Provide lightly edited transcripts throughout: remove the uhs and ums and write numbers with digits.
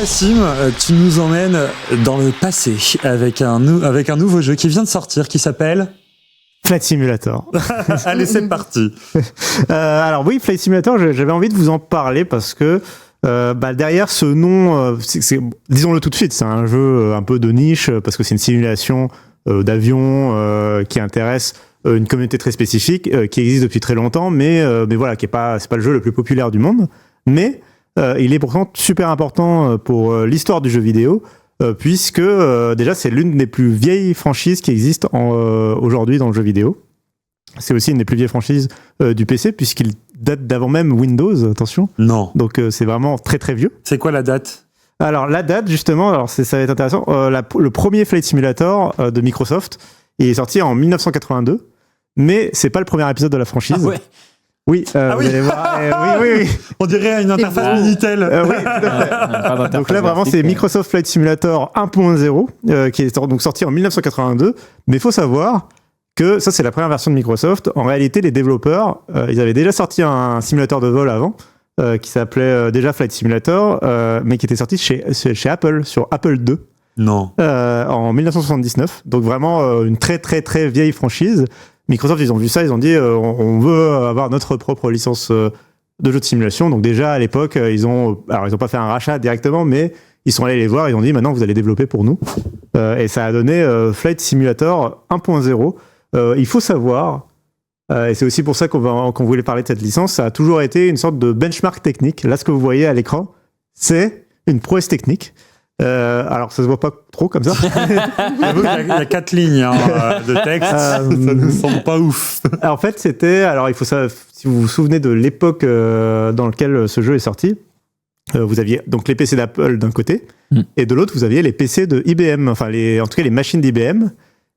Cassim, tu nous emmènes dans le passé avec un nouveau jeu qui vient de sortir qui s'appelle Flight Simulator. Allez, c'est parti. Alors oui, Flight Simulator, j'avais envie de vous en parler parce que derrière ce nom, disons-le tout de suite, c'est un jeu un peu de niche parce que c'est une simulation d'avion qui intéresse une communauté très spécifique qui existe depuis très longtemps, mais voilà, c'est pas le jeu le plus populaire du monde, mais il est pourtant super important pour l'histoire du jeu vidéo, puisque déjà c'est l'une des plus vieilles franchises qui existent aujourd'hui dans le jeu vidéo. C'est aussi une des plus vieilles franchises du PC, puisqu'il date d'avant même Windows, attention. Non. Donc c'est vraiment très très vieux. C'est quoi la date ? Alors la date, justement, ça va être intéressant. Le premier Flight Simulator de Microsoft, il est sorti en 1982, mais c'est pas le premier épisode de la franchise. Ah ouais. Oui, vous allez voir. Oui. On dirait une interface Minitel. Oui, tout à fait. Donc là, vraiment, c'est Microsoft Flight Simulator 1.0 qui est donc sorti en 1982. Mais il faut savoir que ça, c'est la première version de Microsoft. En réalité, les développeurs, ils avaient déjà sorti un simulateur de vol avant, qui s'appelait déjà Flight Simulator, mais qui était sorti chez Apple, sur Apple II. Non. En 1979. Donc vraiment une très très très vieille franchise. Microsoft, ils ont vu ça, ils ont dit on veut avoir notre propre licence de jeu de simulation. Donc déjà à l'époque, ils ont pas fait un rachat directement, mais ils sont allés les voir, ils ont dit maintenant vous allez développer pour nous. Et ça a donné Flight Simulator 1.0. Il faut savoir, et c'est aussi pour ça qu'on voulait parler de cette licence, ça a toujours été une sorte de benchmark technique. Là, ce que vous voyez à l'écran, c'est une prouesse technique. Alors ça se voit pas trop comme ça. J'avoue qu'il y a 4 lignes de texte, ça ne semble pas ouf. En fait, il faut savoir, si vous vous souvenez de l'époque dans laquelle ce jeu est sorti, vous aviez donc les PC d'Apple d'un côté, et de l'autre vous aviez les PC de IBM, en tout cas les machines d'IBM.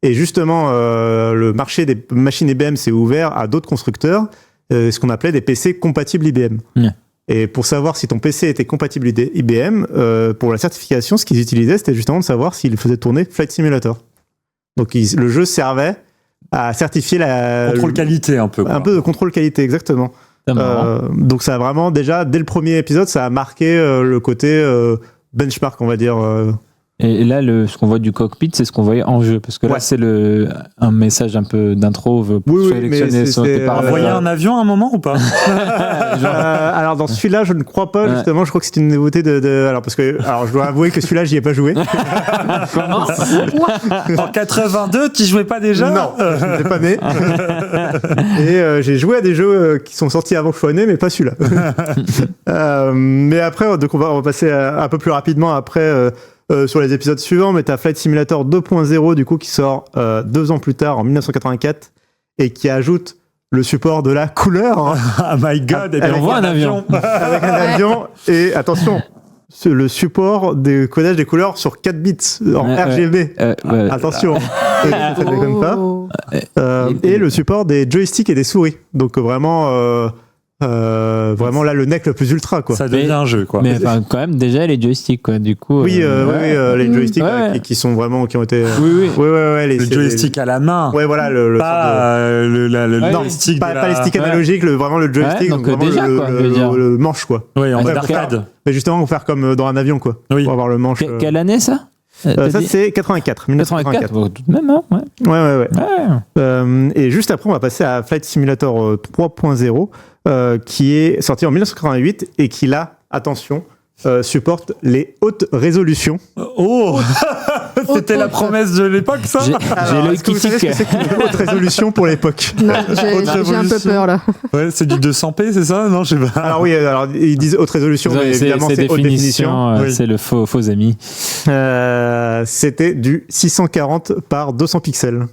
Et justement, le marché des machines IBM s'est ouvert à d'autres constructeurs, ce qu'on appelait des PC compatibles IBM. Et pour savoir si ton PC était compatible IBM, pour la certification, ce qu'ils utilisaient, c'était justement de savoir s'il faisait tourner Flight Simulator. Donc le jeu servait à certifier contrôle qualité un peu. Quoi. Un peu de contrôle qualité, exactement. Donc ça a vraiment, déjà, dès le premier épisode, ça a marqué le côté benchmark, on va dire. Et là, ce qu'on voit du cockpit, c'est ce qu'on voyait en jeu. Parce que là, c'est un message un peu d'intro pour sélectionner son départ. On voyait un avion à un moment ou pas? Alors, dans celui-là, je ne crois pas, justement. Je crois que c'est une nouveauté alors, je dois avouer que celui-là, j'y ai pas joué. En 82, tu jouais pas déjà? Non, je n'étais pas né. Et j'ai joué à des jeux qui sont sortis avant que je sois né, mais pas celui-là. Mais après, donc on va passer un peu plus rapidement après sur les épisodes suivants, mais t'as Flight Simulator 2.0 du coup qui sort 2 ans plus tard en 1984 et qui ajoute le support de la couleur. Oh my god! Et on voit un avion. Avec un avion et attention, le support des codages des couleurs sur 4 bits en RGB. Attention, ça ne déconne pas. Et le support des joysticks et des souris. Donc vraiment là le neck le plus ultra quoi. Ça devient un jeu quoi. Mais quand même déjà les joysticks quoi. Du coup. Oui, les joysticks qui ont été. Les joysticks à la main. Ouais voilà pas le joystick. Pas les sticks analogiques, vraiment le joystick. Donc vraiment déjà, le manche quoi. Oui, en mode arcade. Mais justement on faire comme dans un avion quoi. Oui. Pour avoir le manche. Quelle année ça? Ça c'est 1984. Bon, tout de même, hein. Ouais. Et juste après, on va passer à Flight Simulator 3.0, qui est sorti en 1988 et qui, là, attention, supporte les hautes résolutions. Oh C'était la promesse de l'époque, ça? J'ai l'œil qui tique. C'est une haute résolution pour l'époque. Non, j'ai un peu peur, là. Ouais, c'est du 200p, c'est ça? Non, je sais pas. Alors oui, ils disent haute résolution, mais évidemment, c'est haute définition. C'est le faux ami. C'était du 640 par 200 pixels.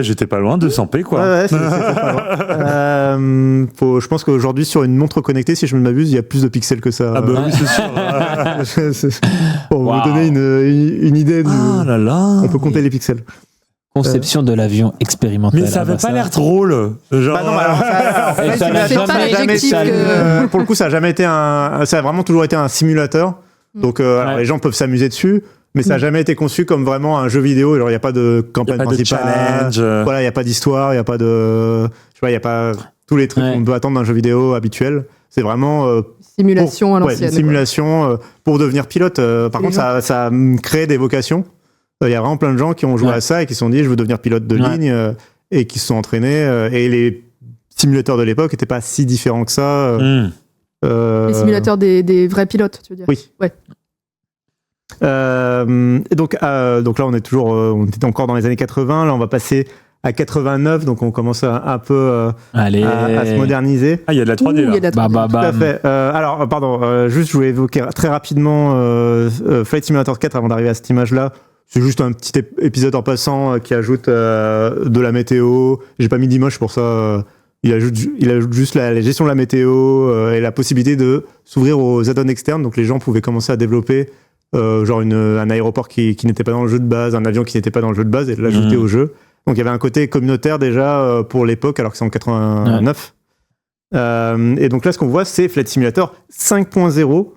J'étais pas loin, 200p quoi. Ouais, c'est pas loin. Je pense qu'aujourd'hui sur une montre connectée, si je ne m'abuse, il y a plus de pixels que ça. Ah bah oui, c'est sûr. Pour vous donner une idée Ah là là. on peut compter les pixels. Conception de l'avion expérimental. Mais ça avait pas l'air drôle. Genre... Bah non, alors, ça n'a jamais pour le coup, ça a jamais été ça a vraiment toujours été un simulateur. Donc alors, les gens peuvent s'amuser dessus. Mais ça n'a jamais été conçu comme vraiment un jeu vidéo. Genre, il n'y a pas de campagne principale. Challenge. Voilà, il n'y a pas d'histoire, il n'y a pas de. Je sais pas, il n'y a pas tous les trucs qu'on doit attendre d'un jeu vidéo habituel. C'est vraiment simulation à l'ancienne. une simulation pour devenir pilote. Par contre, ça crée des vocations. Il y a vraiment plein de gens qui ont joué à ça et qui se sont dit, je veux devenir pilote de ligne et qui se sont entraînés. Et les simulateurs de l'époque n'étaient pas si différents que ça. Les simulateurs des vrais pilotes, tu veux dire? Oui. Ouais. Et donc là, on était encore dans les années 80. Là, on va passer à 89, donc on commence un peu à se moderniser. Ah, il y a de la 3D là. Il y a de la 3D. Tout à fait. Alors, pardon, juste je voulais évoquer très rapidement Flight Simulator 4 avant d'arriver à cette image-là. C'est juste un petit épisode en passant qui ajoute de la météo. J'ai pas mis d'image pour ça. Il ajoute juste la gestion de la météo et la possibilité de s'ouvrir aux add-ons externes. Donc les gens pouvaient commencer à développer genre un aéroport qui n'était pas dans le jeu de base, un avion qui n'était pas dans le jeu de base et de l'ajouter au jeu. Donc il y avait un côté communautaire déjà pour l'époque, alors que c'est en 89. Et donc là, ce qu'on voit, c'est Flight Simulator 5.0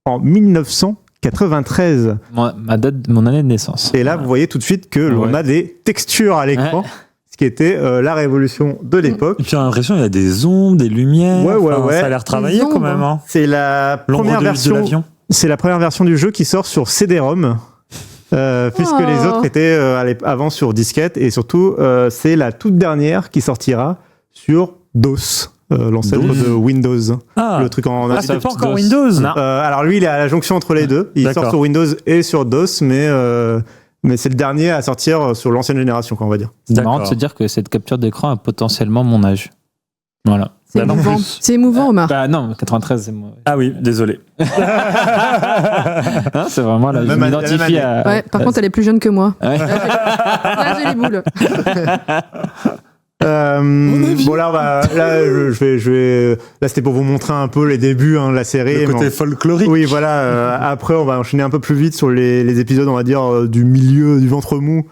en 1993. Mon année de naissance. Et là, vous voyez tout de suite que l'on a des textures à l'écran, ce qui était la révolution de l'époque. Et puis, j'ai l'impression qu'il y a des ombres, des lumières. Ouais. Ça a l'air travaillé quand même. Hein. C'est la première version de l'avion. C'est la première version du jeu qui sort sur CD-ROM. Puisque les autres étaient avant sur disquette, et surtout c'est la toute dernière qui sortira sur DOS, l'ancêtre de Windows. Le truc en c'était pas encore Windows. Alors lui, il est à la jonction entre les deux. Il sort sur Windows et sur DOS, mais c'est le dernier à sortir sur l'ancienne génération, on va dire. C'est marrant de se dire que cette capture d'écran a potentiellement mon âge. Voilà. C'est émouvant. C'est émouvant, Omar. Bah non, 93, c'est moi. Ah oui, désolé. Non, c'est vraiment là, je m'identifie à... Ouais, par contre, elle est plus jeune que moi. Ouais. Là, j'ai les boules. Bon là, là c'était pour vous montrer un peu les débuts de la série. Le côté folklorique. Oui, voilà. Après, on va enchaîner un peu plus vite sur les épisodes, on va dire, du milieu, du ventre mou.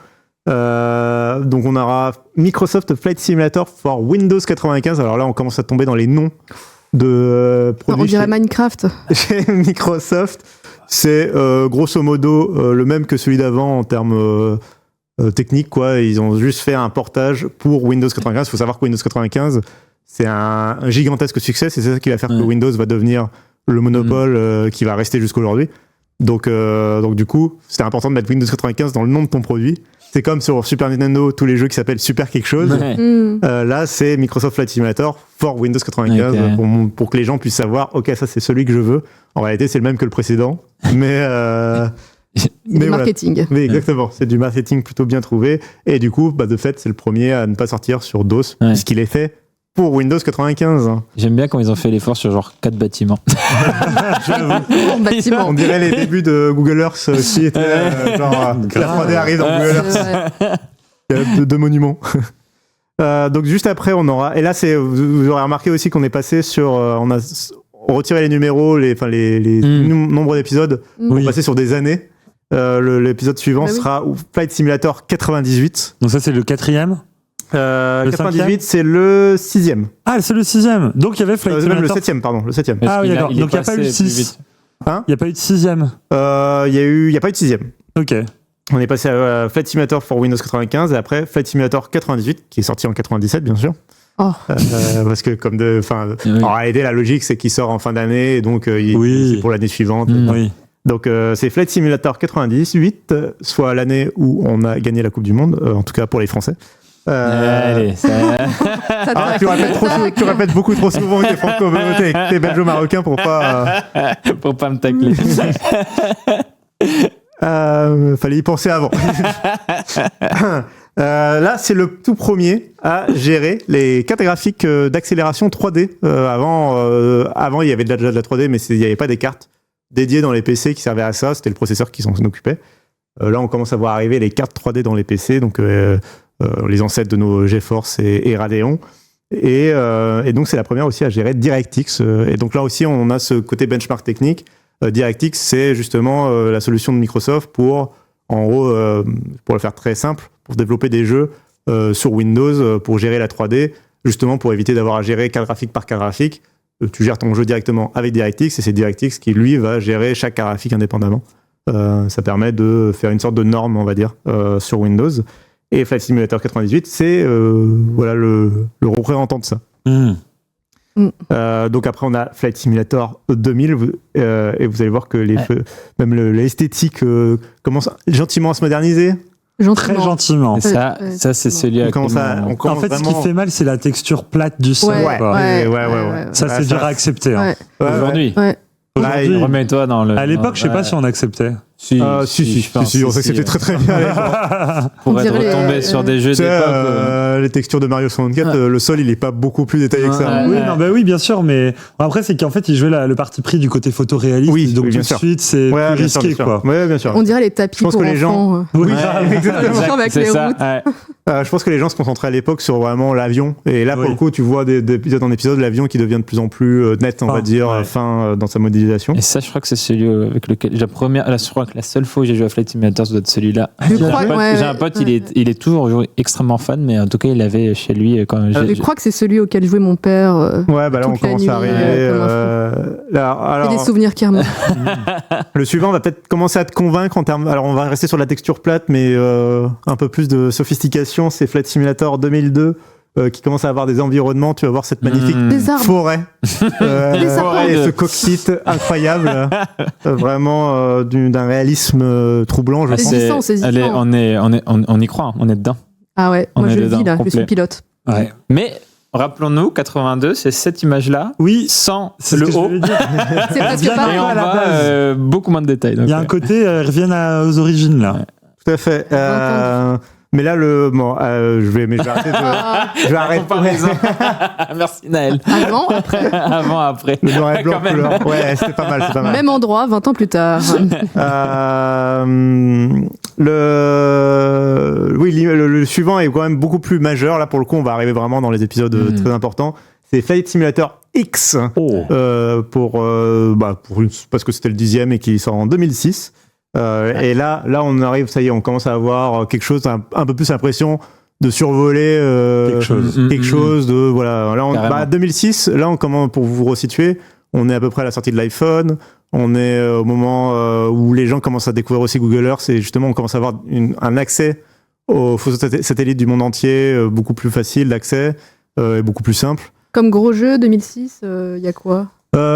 Donc on aura Microsoft Flight Simulator for Windows 95. Alors là, on commence à tomber dans les noms de produits. On dirait Minecraft. Chez Microsoft, c'est grosso modo le même que celui d'avant en termes techniques, quoi. Ils ont juste fait un portage pour Windows 95. Il faut savoir que Windows 95, c'est un gigantesque succès. C'est ça qui va faire que Windows va devenir le monopole qui va rester jusqu'aujourd'hui. Donc du coup, c'était important de mettre Windows 95 dans le nom de ton produit. C'est comme sur Super Nintendo, tous les jeux qui s'appellent Super quelque chose. Là, c'est Microsoft Flight Simulator for Windows 95 pour que les gens puissent savoir, ok, ça c'est celui que je veux. En réalité, c'est le même que le précédent, mais du marketing. Oui, exactement. C'est du marketing plutôt bien trouvé. Et du coup, de fait, c'est le premier à ne pas sortir sur DOS, puisqu'il est fait pour Windows 95. J'aime bien quand ils ont fait l'effort sur genre 4 bâtiments. On dirait les débuts de Google Earth aussi. La 3D arrive dans Google Earth. Il y a deux monuments. Donc juste après, on aura... Et là, vous aurez remarqué aussi qu'on est passé sur... on a retiré les numéros, les nombres d'épisodes. On est passé sur des années. L'épisode suivant sera Flight Simulator 98. Donc ça, c'est le 4e 98, c'est le 6e. Ah, c'est le 6e. Donc il y avait Flight Simulator. Le 7e, pardon. Le 7e. Ah oui, d'accord. Donc il n'y a pas eu de 6. Il n'y a pas eu de 6e. Il n'y a pas eu de 6e. Ok. On est passé à Flight Simulator for Windows 95 et après Flight Simulator 98, qui est sorti en 97, bien sûr. Parce que en réalité, la logique, c'est qu'il sort en fin d'année, et donc c'est pour l'année suivante. Donc c'est Flight Simulator 98, soit l'année où on a gagné la Coupe du Monde, en tout cas pour les Français. Allez, tu répètes beaucoup trop souvent que t'es franco-belge, t'es belgeo-marocain pour pas me tacler. Fallait y penser avant. Là, c'est le tout premier à gérer les cartes graphiques d'accélération 3D. Avant, il y avait déjà de la 3D, mais il n'y avait pas des cartes dédiées dans les PC qui servaient à ça. C'était le processeur qui s'en occupait. Là, on commence à voir arriver les cartes 3D dans les PC, donc les ancêtres de nos GeForce et Radeon. Et donc, c'est la première aussi à gérer DirectX. Et donc là aussi, on a ce côté benchmark technique. DirectX, c'est justement la solution de Microsoft pour, en gros, pour le faire très simple, pour développer des jeux sur Windows, pour gérer la 3D, justement pour éviter d'avoir à gérer carte graphique par carte graphique. Tu gères ton jeu directement avec DirectX, et c'est DirectX qui, lui, va gérer chaque carte graphique indépendamment. Ça permet de faire une sorte de norme, on va dire, sur Windows. Et Flight Simulator 98, c'est le représentant de ça. Donc après, on a Flight Simulator 2000 et vous allez voir que même l'esthétique commence gentiment à se moderniser. Très gentiment. Et ça c'est celui on commence En fait, vraiment... ce qui fait mal, c'est la texture plate du sol. Ouais. Ça, c'est dur à accepter. Hein. Aujourd'hui. Aujourd'hui, remets-toi dans le. à l'époque, je sais pas si on acceptait. Si, on s'acceptait très très bien. Pour être retombé sur des jeux d'époque. Les textures de Mario 64, le sol il est pas beaucoup plus détaillé que ça. Oui, bien sûr, mais après c'est qu'en fait il jouait le parti pris du côté photoréaliste, donc tout de suite c'est plus risqué quoi. Ouais, bien sûr. On dirait les tapis pour les enfants. Exactement. Avec les routes. Je pense que les gens se concentraient à l'époque sur vraiment l'avion, et là pour le coup tu vois d'épisode en épisode l'avion qui devient de plus en plus net, on va dire, fin dans sa modélisation. Et ça, je crois que c'est celui avec lequel je crois que la seule fois où j'ai joué à Flight Simulator, ça doit être celui-là. J'ai un pote, il est toujours extrêmement fan, mais en tout cas, il l'avait chez lui quand je crois que c'est celui auquel jouait mon père. Ouais, bah là, on commence à arriver. Alors, des souvenirs qui remontent. Le suivant va peut-être commencer à te convaincre en termes. Alors, on va rester sur la texture plate, mais un peu plus de sophistication. C'est Flight Simulator 2002. Qui commence à avoir des environnements, tu vas voir cette magnifique forêt, et ce cockpit incroyable, vraiment d'un réalisme troublant, je pense. On y croit, on est dedans. Ah ouais, moi je le vis là, je suis pilote. Ouais. Mais rappelons-nous, 82, c'est cette image-là, sans le haut. C'est presque pareil. Et on va beaucoup moins de détails. Il y a un côté, ils reviennent aux origines là. Ouais. Tout à fait. Mais là, je vais arrêter de... Merci Naël. Avant, après. Avant, après. Le noir et blanc couleur. Ouais, c'était pas mal, Même endroit, 20 ans plus tard. Le suivant est quand même beaucoup plus majeur. Là, pour le coup, on va arriver vraiment dans les épisodes très importants. C'est Flight Simulator X. Parce que c'était le 10e et qui sort en 2006. Et là, on arrive, ça y est, on commence à avoir quelque chose, un peu plus l'impression de survoler quelque chose de voilà. Là, 2006, là, on commence, pour vous resituer, on est à peu près à la sortie de l'iPhone. On est au moment où les gens commencent à découvrir aussi Google Earth. Et justement, on commence à avoir un accès aux photos satellites du monde entier, beaucoup plus facile d'accès et beaucoup plus simple. Comme gros jeu 2006, y a quoi?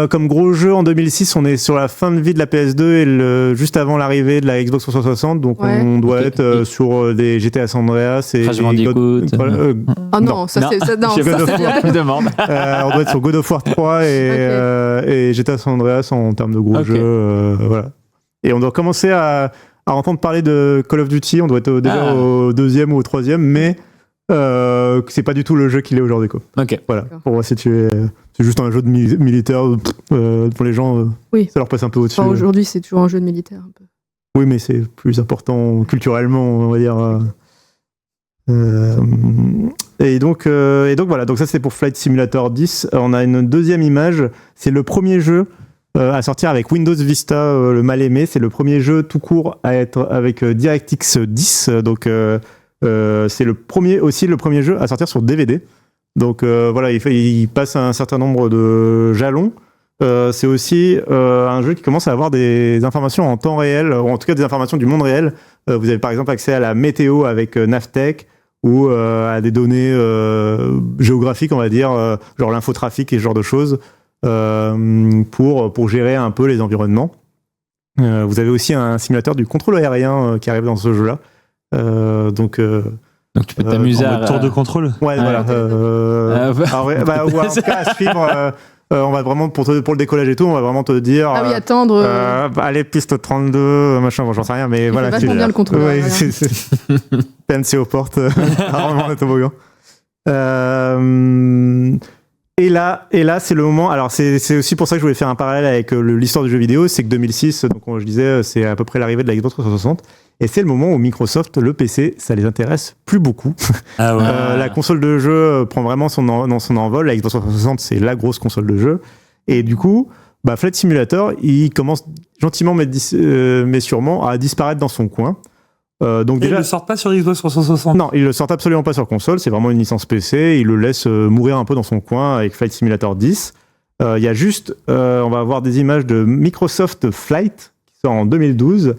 Comme gros jeu en 2006, on est sur la fin de vie de la PS2 et juste avant l'arrivée de la Xbox 360, donc on doit être sur des GTA San Andreas et Crash Bandicoot. Non, ça c'est bien. On doit être sur God of War 3 et GTA San Andreas en termes de gros jeux, voilà. Et on doit commencer à entendre parler de Call of Duty. On doit être déjà au 2e ou au 3e, mais c'est pas du tout le jeu qu'il est aujourd'hui, quoi. Voilà. Pour moi, c'est juste un jeu de militaire pour les gens. Ça leur passe un peu au-dessus. Enfin, aujourd'hui, c'est toujours un jeu de militaire un peu. Oui, mais c'est plus important culturellement, on va dire. Et donc voilà. Donc ça, c'est pour Flight Simulator 10. On a une deuxième image. C'est le premier jeu à sortir avec Windows Vista, le mal aimé. C'est le premier jeu tout court à être avec DirectX 10. Donc c'est le premier jeu à sortir sur DVD. Donc voilà, il passe un certain nombre de jalons. C'est aussi un jeu qui commence à avoir des informations en temps réel, ou en tout cas des informations du monde réel. Vous avez par exemple accès à la météo avec Navtech, ou à des données géographiques, on va dire, genre l'infotrafic et ce genre de choses, pour gérer un peu les environnements. Vous avez aussi un simulateur du contrôle aérien qui arrive dans ce jeu-là. Donc tu peux t'amuser à tour de contrôle. Ouais, voilà. Ou en tout cas à suivre. On va vraiment pour le décollage et tout, on va vraiment te dire. Ah oui, attendre. Allez, piste 32, machin, bon, j'en sais rien, mais voilà. Vachement bien le contrôle. Ouais, PNC aux portes, rarement le toboggan. Et là, c'est le moment. Alors, c'est aussi pour ça que je voulais faire un parallèle avec l'histoire du jeu vidéo. C'est que 2006, donc je disais, c'est à peu près l'arrivée de la Xbox 360. Et c'est le moment où Microsoft, le PC, ça les intéresse plus beaucoup. La console de jeu prend vraiment son envol. La Xbox 360, c'est la grosse console de jeu. Et du coup, Flight Simulator, il commence gentiment mais sûrement à disparaître dans son coin. Donc déjà, ils ne le sortent pas sur Xbox 360. Non, ils le sortent absolument pas sur console. C'est vraiment une licence PC. Ils le laissent mourir un peu dans son coin avec Flight Simulator 10. Il y a juste, on va avoir des images de Microsoft Flight qui sort en 2012.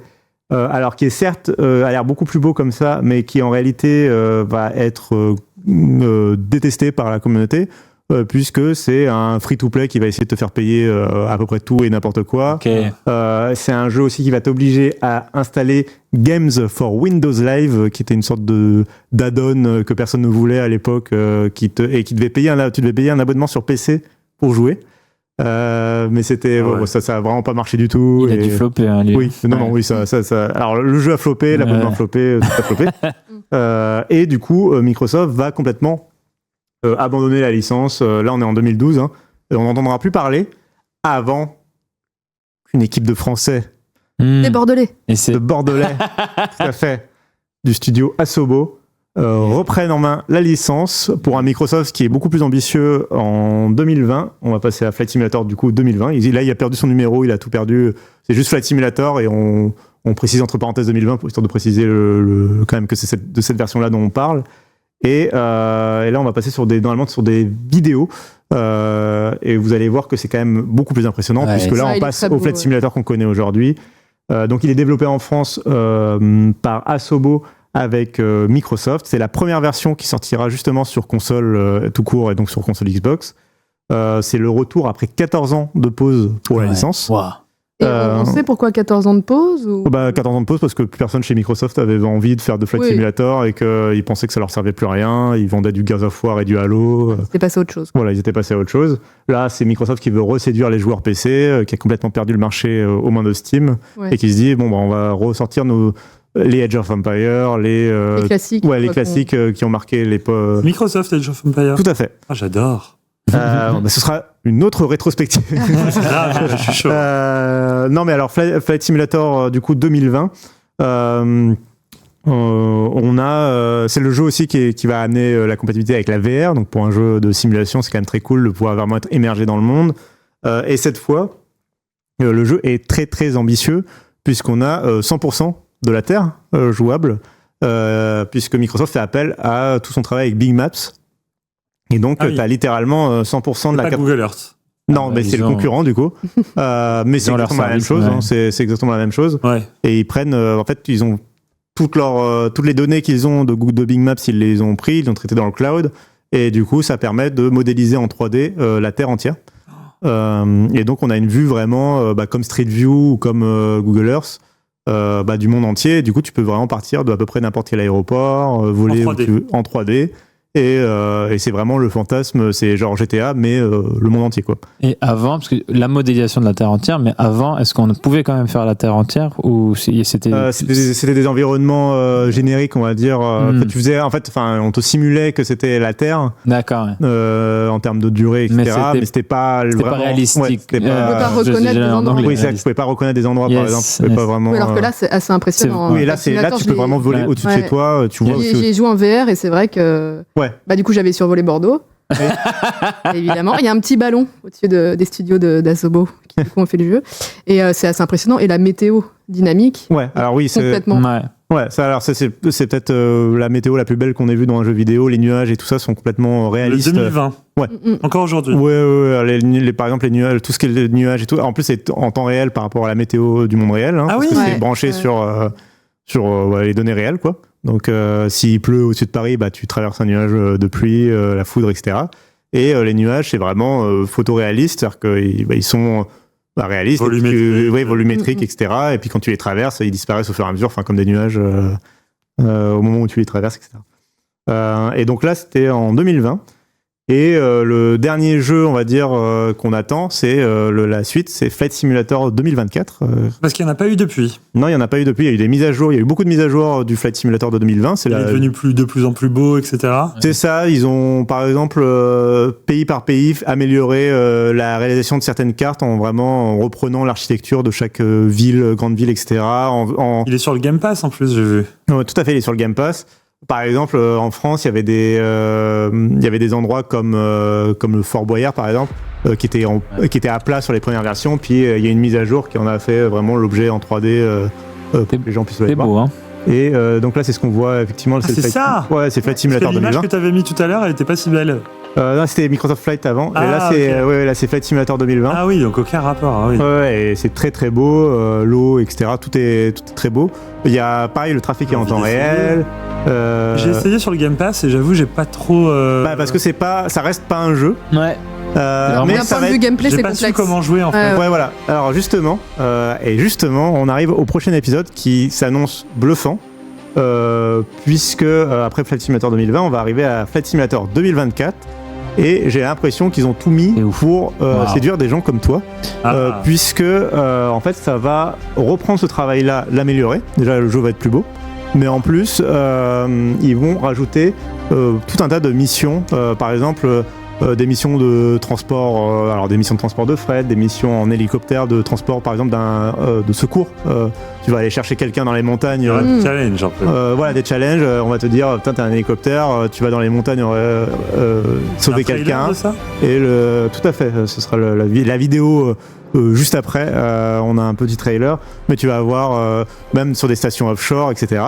Alors qui est certes a l'air beaucoup plus beau comme ça, mais qui en réalité va être détesté par la communauté. puisque c'est un free-to-play qui va essayer de te faire payer à peu près tout et n'importe quoi. Okay. C'est un jeu aussi qui va t'obliger à installer Games for Windows Live, qui était une sorte d'add-on que personne ne voulait à l'époque, tu devais payer un abonnement sur PC pour jouer. Mais c'était ça a vraiment pas marché du tout. Il a dû flopper. Hein, oui, oui, ça. Alors le jeu a floppé, l'abonnement a floppé, tout a floppé. Et du coup, Microsoft va complètement abandonner la licence. Là, on est en 2012, hein, et on n'entendra plus parler avant qu'une équipe de Français, des Bordelais, de Bordelais, tout à fait, du studio Asobo, reprennent en main la licence pour un Microsoft qui est beaucoup plus ambitieux en 2020. On va passer à Flight Simulator du coup 2020. Là, il a perdu son numéro, il a tout perdu. C'est juste Flight Simulator et on précise entre parenthèses 2020 histoire de préciser quand même que c'est de cette version-là dont on parle. Et là, on va passer normalement sur des vidéos. Et vous allez voir que c'est quand même beaucoup plus impressionnant puisque là, on passe au Flight Simulator qu'on connaît aujourd'hui. Donc, il est développé en France par Asobo avec Microsoft. C'est la première version qui sortira justement sur console tout court et donc sur console Xbox. C'est le retour après 14 ans de pause pour la licence. Wow. Et on sait pourquoi 14 ans de pause ou... 14 ans de pause parce que plus personne chez Microsoft avait envie de faire de Flight Simulator et qu'ils pensaient que ça leur servait plus à rien. Ils vendaient du Gears of War et du Halo. Ils étaient passés à autre chose. Voilà, ils étaient passés à autre chose. Là, c'est Microsoft qui veut reséduire les joueurs PC, qui a complètement perdu le marché aux mains de Steam et qui se dit on va ressortir les Age of Empires, les classiques. Les classiques qui ont marqué l'époque. Microsoft Age of Empires. Tout à fait. Ah, j'adore. Ce sera une autre rétrospective. Je suis chaud. Non, mais alors Flight Simulator du coup 2020. C'est le jeu aussi qui va amener la compatibilité avec la VR. Donc pour un jeu de simulation, c'est quand même très cool de pouvoir vraiment être émergé dans le monde. Et cette fois, le jeu est très très ambitieux puisqu'on a 100% de la Terre jouable, puisque Microsoft fait appel à tout son travail avec Bing Maps. Et donc, tu as littéralement 100% de la carte. Google Earth. Non, mais c'est le concurrent du coup. Mais c'est exactement la même chose. Hein, c'est exactement la même chose. Ouais. Et ils prennent, en fait, ils ont toutes les données qu'ils ont de Bing Maps, ils les ont pris, ils les ont traitées dans le cloud. Et du coup, ça permet de modéliser en 3D la Terre entière. Et donc, on a une vue vraiment comme Street View ou comme Google Earth. Du monde entier. Du coup, tu peux vraiment partir de à peu près n'importe quel aéroport, voler en 3D. Et c'est vraiment le fantasme, c'est genre GTA, mais le monde entier, quoi. Et avant, parce que la modélisation de la Terre entière, mais avant, est-ce qu'on pouvait quand même faire la Terre entière ou c'était des environnements génériques, on va dire. On te simulait que c'était la Terre. D'accord. En termes de durée, etc. Mais c'était pas vraiment réalistique. Ouais, tu pouvais pas reconnaître des endroits. Oui, tu pouvais pas reconnaître des endroits, par exemple. Tu pouvais pas vraiment. Alors que là, c'est assez impressionnant. Oui, là, tu peux vraiment voler au-dessus de chez toi. Tu vois. J'ai joué en VR et c'est vrai que. Ouais. Du coup, j'avais survolé Bordeaux. Évidemment, il y a un petit ballon au-dessus des studios d'Asobo qui du coup ont fait le jeu. Et c'est assez impressionnant. Et la météo dynamique. Ouais, alors oui, complètement. C'est peut-être la météo la plus belle qu'on ait vue dans un jeu vidéo. Les nuages et tout ça sont complètement réalistes. Le 2020. Ouais. Encore aujourd'hui. Ouais. Par exemple, les nuages, tout ce qui est les nuages et tout. En plus, c'est en temps réel par rapport à la météo du monde réel. Hein, parce que c'est branché sur les données réelles, quoi. Donc, s'il pleut au-dessus de Paris, tu traverses un nuage de pluie, la foudre, etc. Et les nuages, c'est vraiment photoréaliste, c'est-à-dire qu'ils sont réalistes, volumétriques, etc. Et puis quand tu les traverses, ils disparaissent au fur et à mesure, comme des nuages au moment où tu les traverses, etc. Et donc là, c'était en 2020. Et le dernier jeu, on va dire, qu'on attend, c'est la suite, c'est Flight Simulator 2024. Parce qu'il n'y en a pas eu depuis. Non, il n'y en a pas eu depuis. Il y a eu des mises à jour. Il y a eu beaucoup de mises à jour du Flight Simulator de 2020. Il est devenu de plus en plus beau, etc. C'est ça. Ils ont, par exemple, pays par pays, amélioré la réalisation de certaines cartes en reprenant l'architecture de chaque ville, grande ville, etc. Il est sur le Game Pass, en plus, j'ai vu. Ouais, tout à fait, il est sur le Game Pass. Par exemple, en France, il y avait des endroits comme le Fort Boyard, par exemple, qui était à plat sur les premières versions. Puis il y a une mise à jour qui en a fait vraiment l'objet en 3D pour que les gens puissent le voir. C'est beau, hein. Et donc là, c'est ce qu'on voit effectivement. C'est ça. Ouais, c'est Flight Simulator 2020. L'image que tu avais mis tout à l'heure, elle était pas si belle. Non, c'était Microsoft Flight avant. Ah, et là, c'est Flight Simulator 2020. Ah oui, donc aucun rapport. Ah, oui. Ouais, et c'est très très beau, l'eau, etc. Tout est très beau. Il y a pareil, le trafic est en temps réel. J'ai essayé sur le Game Pass et j'avoue, j'ai pas trop. Parce que ça reste pas un jeu. Ouais. Mais d'un point de vue gameplay, c'est j'ai pas su complexe. comment jouer en fait. Ouais, voilà. Alors justement, on arrive au prochain épisode qui s'annonce bluffant. Puisque après Flight Simulator 2020, on va arriver à Flight Simulator 2024. Et j'ai l'impression qu'ils ont tout mis pour séduire des gens comme toi, puisque en fait ça va reprendre ce travail-là, l'améliorer. Déjà le jeu va être plus beau, mais en plus ils vont rajouter tout un tas de missions, par exemple des missions de transport, alors des missions de transport de fret, des missions en hélicoptère de transport par exemple de secours. Tu vas aller chercher quelqu'un dans les montagnes. Des challenges un peu. Voilà, des challenges. On va te dire, putain, t'as un hélicoptère, tu vas dans les montagnes sauver quelqu'un. Et tout à fait, ce sera la vidéo juste après. On a un petit trailer, mais tu vas avoir même sur des stations offshore, etc.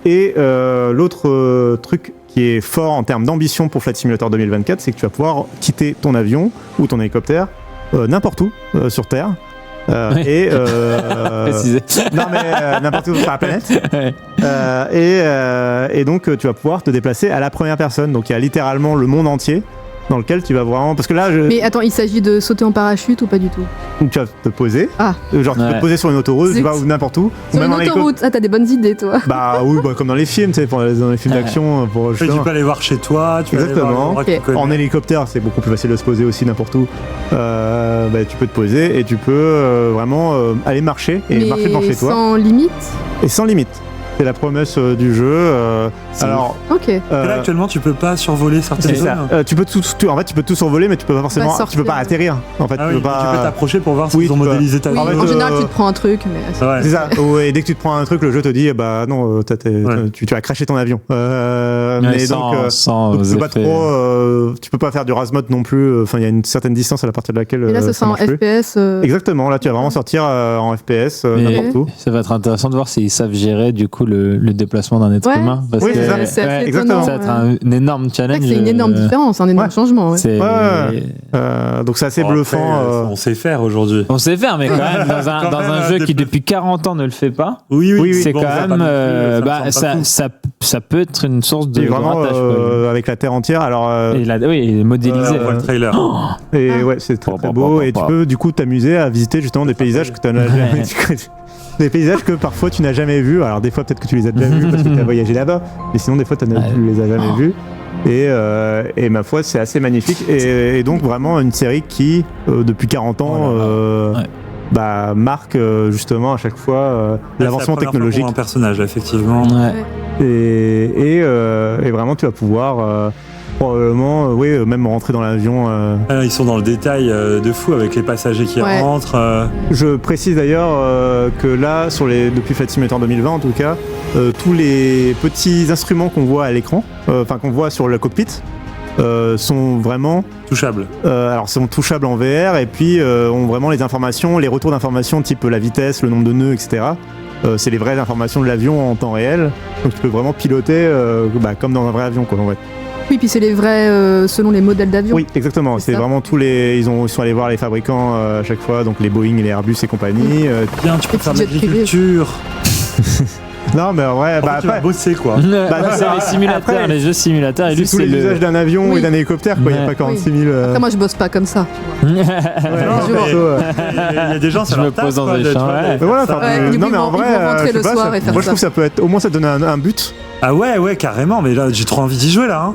Et l'autre truc qui est fort en termes d'ambition pour Flight Simulator 2024, c'est que tu vas pouvoir quitter ton avion ou ton hélicoptère n'importe où sur Terre. Et non mais n'importe où sur la planète. Et donc tu vas pouvoir te déplacer à la première personne. Donc il y a littéralement le monde entier dans lequel tu vas vraiment... Parce que là, Mais attends, il s'agit de sauter en parachute ou pas du tout? Tu vas te poser. Genre tu peux te poser sur une autoroute, tu vas ou n'importe où. Sur une autoroute. T'as des bonnes idées, toi. Bah oui, comme dans les films, tu sais, dans les films d'action. Tu peux aller voir chez toi, tu peux Exactement. aller voir en hélicoptère, c'est beaucoup plus facile de se poser aussi n'importe où. Tu peux te poser et tu peux vraiment aller marcher marcher devant chez toi. Sans limite. Et sans limite. C'est la promesse du jeu. Alors, là actuellement, tu peux pas survoler certaines zones. Tu peux tout survoler, mais tu peux pas forcément. Tu peux pas atterrir. En fait, tu peux t'approcher pour voir s'ils ont modélisé ta vie. En général, tu te prends un truc, mais. C'est ça. Et dès que tu te prends un truc, le jeu te dit, bah non, tu as crashé ton avion. Mais donc, tu peux pas trop. Tu peux pas faire du Razmod non plus. Enfin, il y a une certaine distance à la partir de laquelle. Et là, ce sera en FPS. Exactement. Là, tu vas vraiment sortir en FPS n'importe où. Ça va être intéressant de voir s'ils savent gérer du coup le déplacement d'un être humain. Parce que c'est assez étonnant. Ça va être un énorme challenge. C'est une énorme différence, un énorme changement. Donc c'est assez bluffant. On sait faire aujourd'hui. On sait faire, mais quand même, dans un jeu qui depuis 40 ans ne le fait pas, c'est quand même. Ça peut être une source de ratage. Avec la Terre entière. Alors, et modélisé. On voit le trailer. Et c'est très beau. Et tu peux du coup t'amuser à visiter justement des paysages que tu n'as jamais des paysages que parfois tu n'as jamais vus. Alors des fois peut-être que tu les as déjà vus parce que tu as voyagé là-bas, mais sinon des fois tu les as jamais vus. Et ma foi c'est assez magnifique et donc vraiment une série qui depuis 40 ans marque justement à chaque fois l'avancement technologique. Pour un personnage effectivement. Et vraiment tu vas pouvoir probablement, même rentrer dans l'avion. Ils sont dans le détail de fou avec les passagers qui rentrent. Je précise d'ailleurs que là, depuis Flight Simulator 2020 en tout cas, tous les petits instruments qu'on voit à l'écran, qu'on voit sur le cockpit, sont vraiment touchables. Sont touchables en VR et puis ont vraiment les informations, les retours d'informations type la vitesse, le nombre de nœuds, etc. C'est les vraies informations de l'avion en temps réel. Donc tu peux vraiment piloter comme dans un vrai avion, quoi, en fait. Oui, puis c'est les vrais selon les modèles d'avion. Oui, exactement. C'est vraiment ils sont allés voir les fabricants à chaque fois, donc les Boeing, les Airbus et compagnie. Bien, tu peux faire de l'agriculture. Non, mais en vrai, tu vas bosser quoi. C'est les simulateurs, les jeux simulateurs. Et lui, c'est l'usage d'un avion et d'un hélicoptère, quoi. Il n'y a pas 46 000. Après, moi, je bosse pas comme ça. Il y a des gens, ça me pose dans des champs. Non, mais en vrai, moi, je trouve que ça peut être. Au moins, ça te donne un but. Ah ouais, carrément, mais là j'ai trop envie d'y jouer là.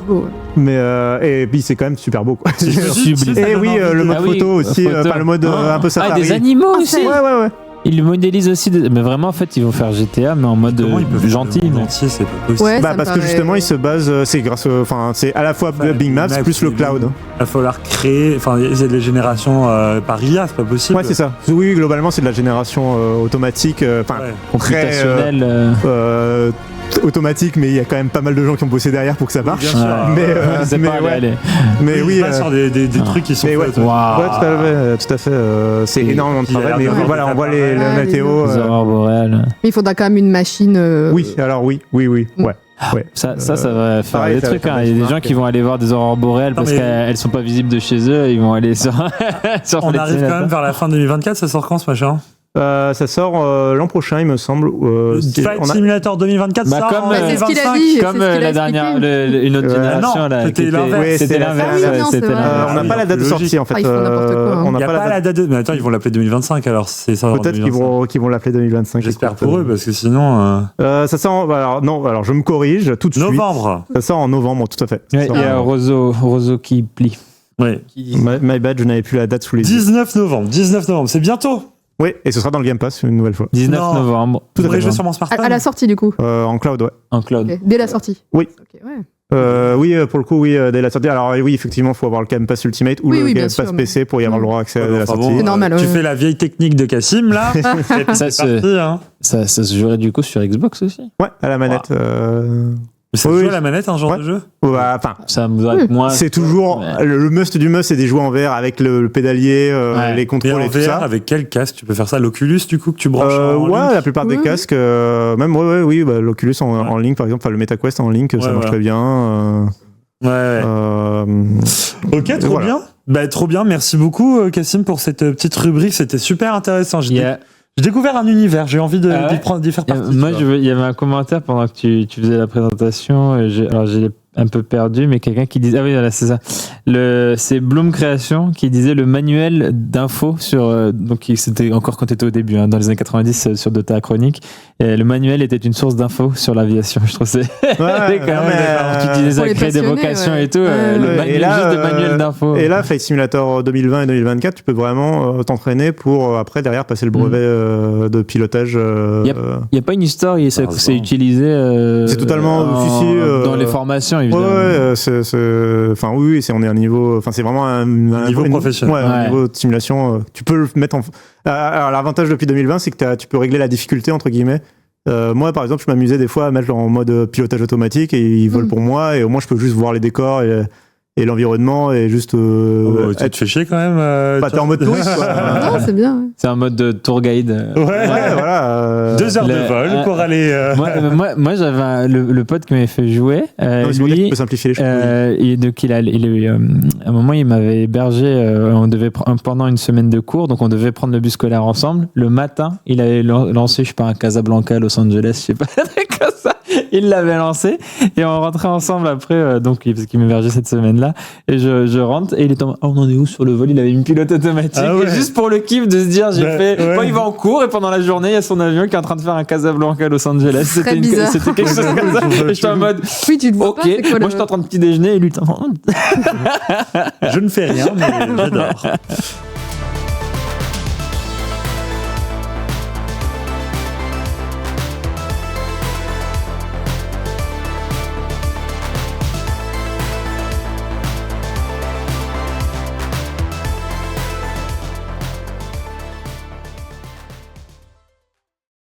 Mais et puis c'est quand même super beau, quoi. Sublime. Et oui, le mode photo aussi, le mode un peu safari. Des animaux aussi. Ouais. Ils le modélisent aussi, mais vraiment en fait ils vont faire GTA mais en mode gentil. Entier, c'est pas possible. Parce que justement ils se basent, c'est à la fois Bing Maps plus le cloud. Il va falloir créer, c'est des générations par IA, c'est pas possible. Ouais, c'est ça. Oui, globalement c'est de la génération automatique, computationnelle. Automatique, mais il y a quand même pas mal de gens qui ont bossé derrière pour que ça marche. Bien sûr. Mais oui, sur des trucs qui sont faits. Tout à fait. C'est énormément de travail. Mais voilà, on voit la météo. Les aurores boréales. Mais il faudra quand même une machine. Oui. Ouais. Ouais. Ça va faire des trucs. Il y a des gens qui vont aller voir des aurores boréales parce qu'elles sont pas visibles de chez eux. Ils vont aller sur. On arrive quand même vers la fin 2024. Ça sort quand ce machin? Ça sort l'an prochain, il me semble. Flight Simulator 2024 sort en 2025. Comme la dernière, une autre génération. Non, c'était l'inverse. C'était l'inverse. Ah, on n'a pas la date de sortie en fait. Ils font n'importe quoi. On n'a pas la date de. Mais attends, ils vont l'appeler 2025 alors. C'est ça. Peut-être qu'ils vont l'appeler 2025. J'espère pour eux parce que sinon. Ça sort. Alors je me corrige tout de suite. Novembre. Ça sort en novembre, tout à fait. Il y a Roseau qui plie. Oui. My bad, je n'avais plus la date sous les yeux. 19 novembre, c'est bientôt. Oui, et ce sera dans le Game Pass une nouvelle fois. 19 novembre. Tout à fait jouer sur mon smartphone. À la sortie, du coup. En cloud, ouais. En cloud. Okay. Dès la sortie. Oui. Okay, ouais. Oui, pour le coup, oui, dès la sortie. Alors oui, effectivement, il faut avoir le Game Pass Ultimate ou le Game Pass PC pour y avoir le droit d'accès à la sortie. C'est normal. Tu fais la vieille technique de Cassim là. Ça se jouerait du coup sur Xbox aussi. Ouais, à la manette. Mais ça joue à la manette un genre de jeu. Ça me moins. C'est toujours le must du must, c'est des jouets en VR avec le pédalier, les contrôles et tout ça. Avec quel casque tu peux faire ça? L'Oculus du coup que tu branches en ouais, link. la plupart des casques, même l'Oculus en ligne par exemple, enfin le MetaQuest en ligne, ça marche très bien. Ok, trop bien. Bah trop bien. Merci beaucoup Cassim pour cette petite rubrique. C'était super intéressant. J'ai découvert un univers, j'ai envie d'y faire partie. Moi, il y avait un commentaire pendant que tu faisais la présentation. Alors, j'ai un peu perdu, mais quelqu'un qui disait... Ah oui, voilà, c'est ça. C'est Bloom Création qui disait le manuel d'info sur... donc, c'était encore quand tu étais au début, dans les années 90, sur Dota Chronique. Et le manuel était une source d'info sur l'aviation. Je trouve que c'est... tu disais ça crée des vocations et tout. Juste de manuel d'info. Et là, Flight Simulator 2020 et 2024, tu peux vraiment t'entraîner pour, après, derrière, passer le brevet de pilotage. Il n'y a pas une histoire, c'est utilisé... c'est totalement... dans les formations, évidemment. Enfin, oui, on est à un niveau... Enfin, c'est vraiment un niveau professionnel. Un niveau de simulation. Tu peux le mettre en... Alors, l'avantage depuis 2020, c'est que tu peux régler la difficulté, entre guillemets. Moi, par exemple, je m'amusais des fois à mettre en mode pilotage automatique et ils volent pour moi et au moins je peux juste voir les décors et l'environnement et juste... tu te fais chier quand même. T'es en mode touriste, quoi. Non, c'est bien. Ouais. C'est un mode de tour guide. Voilà. 2 heures de vol pour aller... Moi, j'avais le pote qui m'avait fait jouer. Lui, tu peux simplifier les choses. À un moment, il m'avait hébergé. On devait pendant une semaine de cours, donc on devait prendre le bus scolaire ensemble. Le matin, il avait lancé, je sais pas, un Casablanca, Los Angeles, je sais pas, comme ça. Il l'avait lancé et on rentrait ensemble après, donc parce qu'il m'hébergeait cette semaine-là. Et je rentre et il est en on en est où sur le vol? Il avait une pilote automatique. Et juste pour le kiff de se dire, il va en cours et pendant la journée, il y a son avion qui est en train de faire un Casablanca Los Angeles. C'était quelque chose comme ça. Et j'étais en mode, oui, tu te vois pas, moi j'étais en train de petit déjeuner et lui, je ne fais rien, mais j'adore.